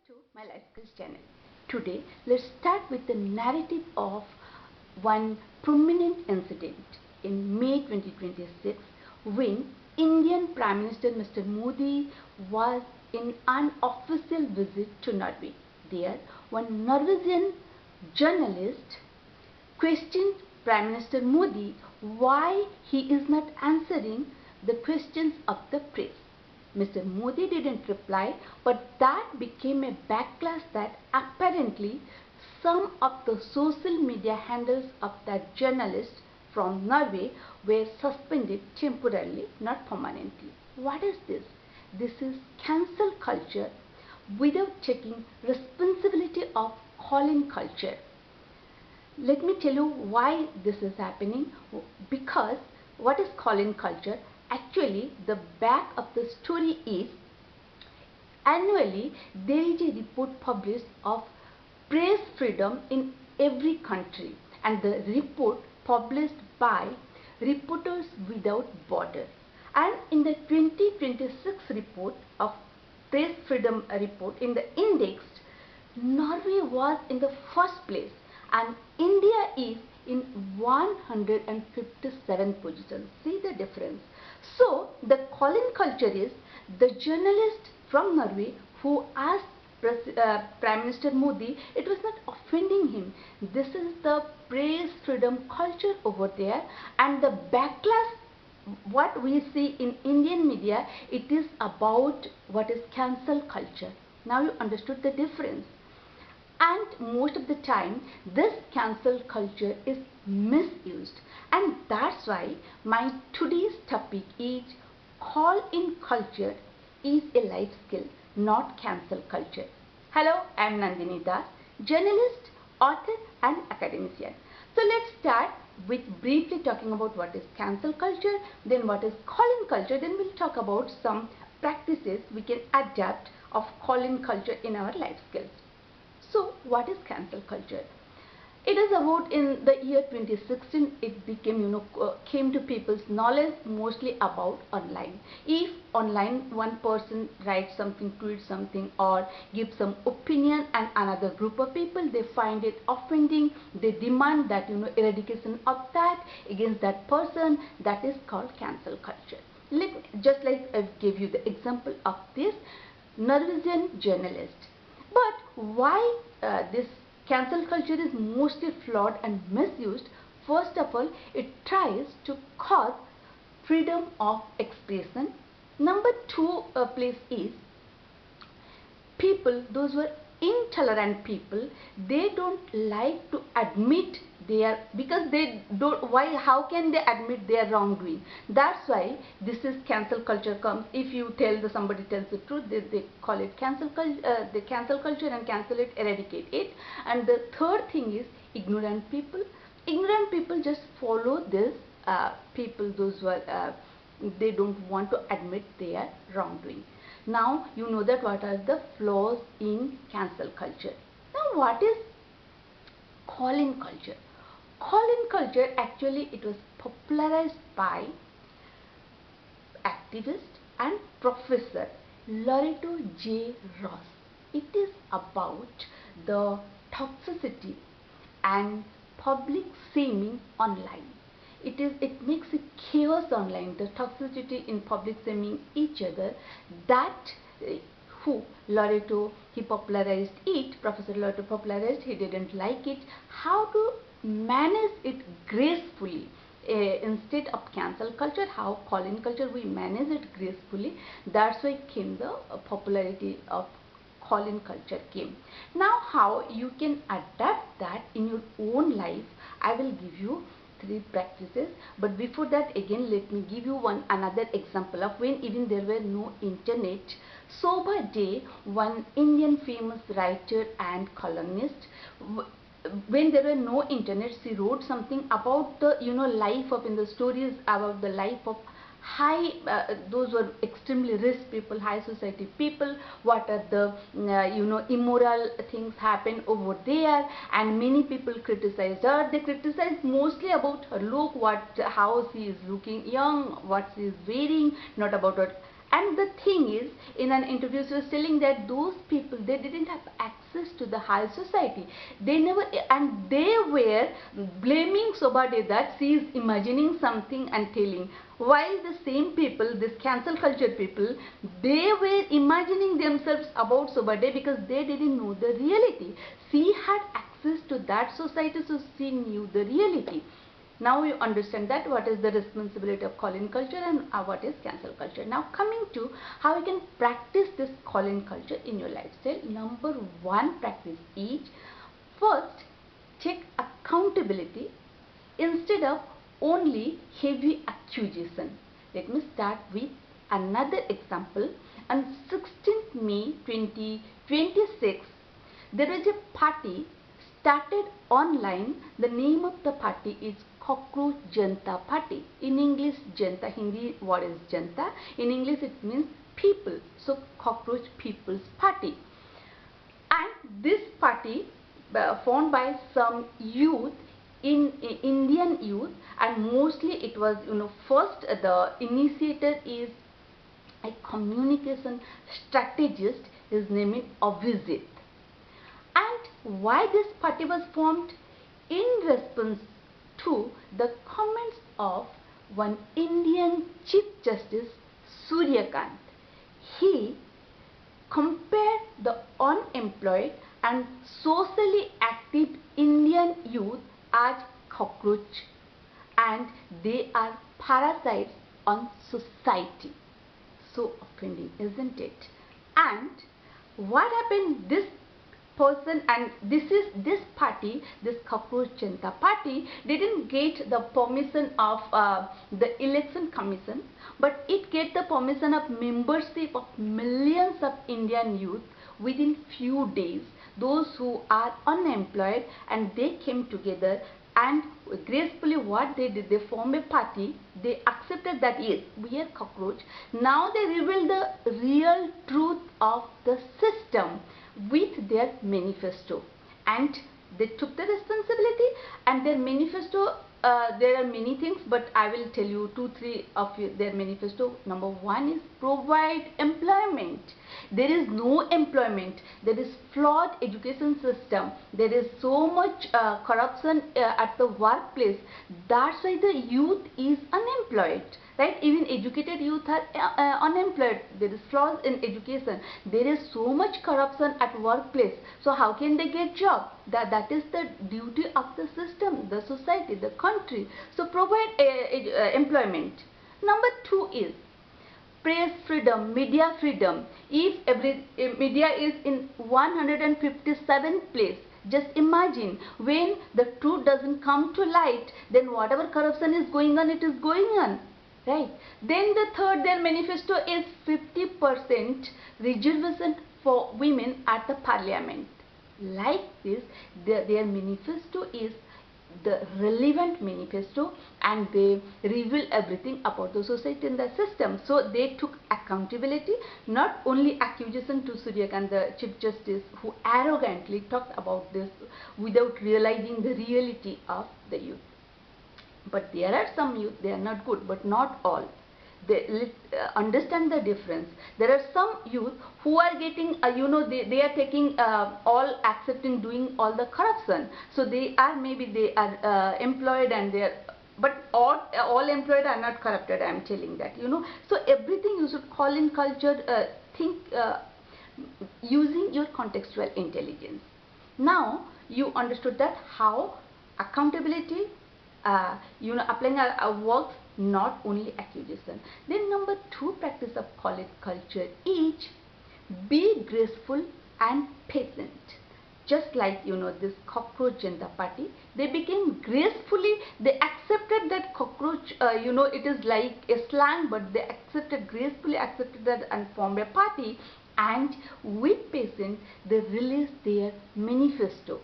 to my Life Skills channel. Today, let's start with the narrative of one prominent incident in May 2026 when Indian Prime Minister Mr. Modi was in an official visit to Norway. There, one Norwegian journalist questioned Prime Minister Modi why he is not answering the questions of the press. Mr. Modi didn't reply, but that became a backlash that apparently some of the social media handles of that journalist from Norway were suspended temporarily, not permanently. What is this? This is cancel culture without taking responsibility of calling culture. Let me tell you why this is happening. Because what is calling culture? Actually, the back of the story is annually there is a report published of press freedom in every country, and the report published by Reporters Without Borders. And in the 2026 report of press freedom report, in the index, Norway was in the first place and India is in 157 position. See the difference. So the calling culture is the journalist from Norway who asked Prime Minister Modi, it was not offending him. This is the press freedom culture over there, and the backlash what we see in Indian media, it is about what is cancel culture. Now you understood the difference. And most of the time this cancel culture is misused, and that's why my today's topic is call in culture is a life skill, not cancel culture. Hello, I am Nandini Das, journalist, author and academician. So let's start with briefly talking about what is cancel culture, then what is call in culture, then we'll talk about some practices we can adapt of call in culture in our life skills. So what is cancel culture? It is about in the year 2016 it became came to people's knowledge mostly about online. If online one person writes something, tweets something or gives some opinion, and another group of people they find it offending, they demand that eradication of that against that person, that is called cancel culture. Just like I gave you the example of this Norwegian journalist. But why this cancel culture is mostly flawed and misused? First of all, it tries to cause freedom of expression. Number two place is people, those who are intolerant people, they don't like to admit their, because they don't, how can they admit their wrongdoing? That's why this is cancel culture comes. If you tell somebody tells the truth, they call it cancel culture, they cancel culture and cancel it, eradicate it. And the third thing is ignorant people. Ignorant people just follow this people, those who are they don't want to admit their wrongdoing. Now you know that what are the flaws in cancel culture. Now what is call in culture? Call in culture, actually it was popularized by activist and professor Loreto J. Ross. It is about the toxicity and public shaming online. It makes a chaos online, the toxicity in public shaming each other, that who Loreto, he popularized it, Professor Loreto popularized, he didn't like it. How to manage it gracefully? Instead of cancel culture, how call in culture we manage it gracefully. That's why came the popularity of call in culture came. Now how you can adapt that in your own life, I will give you 3 practices. But before that, again let me give you another example of when even there were no internet. Sobha De, one Indian famous writer and columnist, when there were no internet, she wrote something about the life of, in the stories about the life of high those were extremely rich people, high society people, what are the immoral things happen over there, and many people criticized her. They criticized mostly about her look, how she is looking young, what she is wearing, not about her And the thing is, in an interview she was telling that those people, they didn't have access to the high society. They never, and they were blaming Sobhade that she is imagining something and telling. While the same people, this cancel culture people, they were imagining themselves about Sobhade because they didn't know the reality. She had access to that society, so she knew the reality. Now you understand that what is the responsibility of call-in culture and what is cancel culture. Now coming to how you can practice this call-in culture in your lifestyle. Number one practice is, first, take accountability instead of only heavy accusation. Let me start with another example. On 16th May 2026, there was a party started online. The name of the party is Cockroach Janata Party. In English, Janata, Hindi word is Janata. In English it means people. So Cockroach People's Party. And this party formed by some youth, in Indian youth, and mostly it was, first the initiator is a communication strategist. His name is Avijit. And why this party was formed? In response to the comments of one Indian Chief Justice, Surya Kant. He compared the unemployed and socially active Indian youth as cockroach, and they are parasites on society. So offending, isn't it? And what happened? This person, and this party, this Cockroach Janata Party, didn't get the permission of the election commission, but it get the permission of membership of millions of Indian youth within few days, those who are unemployed, and they came together. And gracefully what they did, they formed a party. They accepted that yes, we are cockroach. Now they reveal the real truth of the system with their manifesto, and they took the responsibility. And their manifesto, there are many things, but I will tell you 2-3 of their manifesto. Number one is provide employment. There is no employment. There is flawed education system. There is so much corruption at the workplace. That's why the youth is unemployed. Right? Even educated youth are unemployed. There is flaws in education. There is so much corruption at workplace. So how can they get job? That is the duty of the system, the society, the country. So provide employment. Number two is press freedom, media freedom. If every media is in 157 place, just imagine when the truth doesn't come to light, then whatever corruption is going on, it is going on. Right. Then the third, their manifesto is 50% reservation for women at the parliament. Like this, their manifesto is the relevant manifesto, and they reveal everything about the society and the system. So they took accountability, not only accusation to Surya Kant, the Chief Justice, who arrogantly talked about this without realizing the reality of the youth. But there are some youth, they are not good, but not all. They understand the difference. There are some youth who are getting, they are taking all accepting doing all the corruption. So they are, maybe they are employed, and they are, but all employed are not corrupted. I am telling that, So everything you should call in culture, think using your contextual intelligence. Now you understood that how accountability, applying our works, not only accusation. Then number two practice of college culture is be graceful and patient. Just like this Cockroach Janata Party, they became gracefully, they accepted that cockroach, it is like a slang, but they gracefully accepted that and formed a party, and with patience they released their manifesto.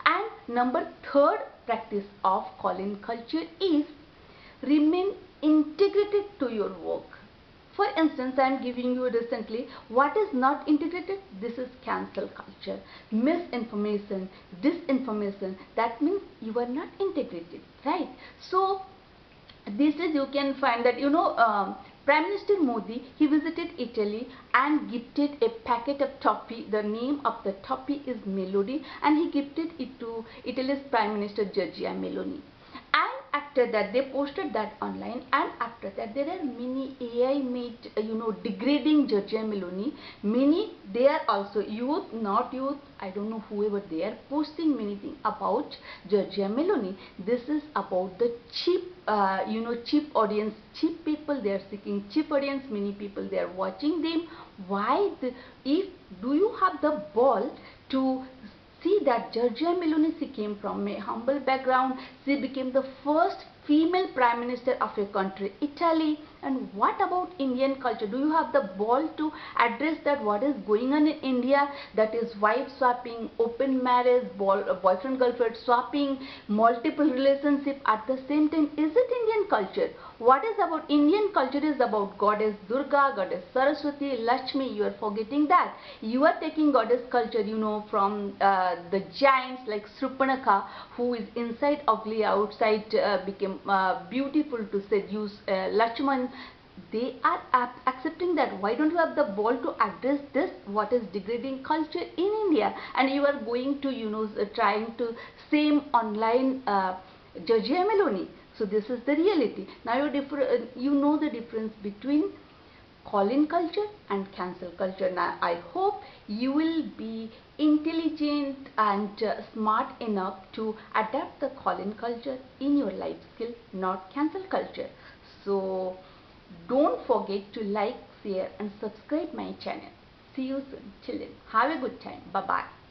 And number third practice of call-in culture is remain integrated to your work. For instance, I am giving you recently what is not integrated. This is cancel culture, misinformation, disinformation. That means you are not integrated, right? So this is, you can find that Prime Minister Modi, he visited Italy and gifted a packet of toffee. The name of the toffee is Melody, and he gifted it to Italy's Prime Minister Giorgia Meloni. And after that they posted that online, and after that there are many AI made degrading Giorgia Meloni. Many, they are also youth, not youth, I don't know, whoever, they are posting many things about Giorgia Meloni. This is about the cheap cheap audience, cheap people, they are seeking cheap audience. Many people, they are watching them. Why if do you have the ball to see that Giorgia Meloni, she came from a humble background. She became the first female prime minister of a country, Italy. And what about Indian culture? Do you have the ball to address that what is going on in India? That is wife swapping, open marriage, boyfriend girlfriend swapping, multiple relationship at the same time. Is it Indian culture? What is about Indian culture is about goddess Durga, goddess Saraswati, Lakshmi. You are forgetting that. You are taking goddess culture, from the giants like Surpanakha, who is inside ugly, outside became beautiful to seduce Lakshman. They are accepting that. Why don't you have the ball to address this, what is degrading culture in India? And you are going to trying to same online Giorgia Meloni. So this is the reality. Now you know the difference between call-in culture and cancel culture. Now I hope you will be intelligent and smart enough to adapt the call-in culture in your life skill, not cancel culture. So don't forget to like, share and subscribe my channel. See you soon. Children, have a good time. Bye bye.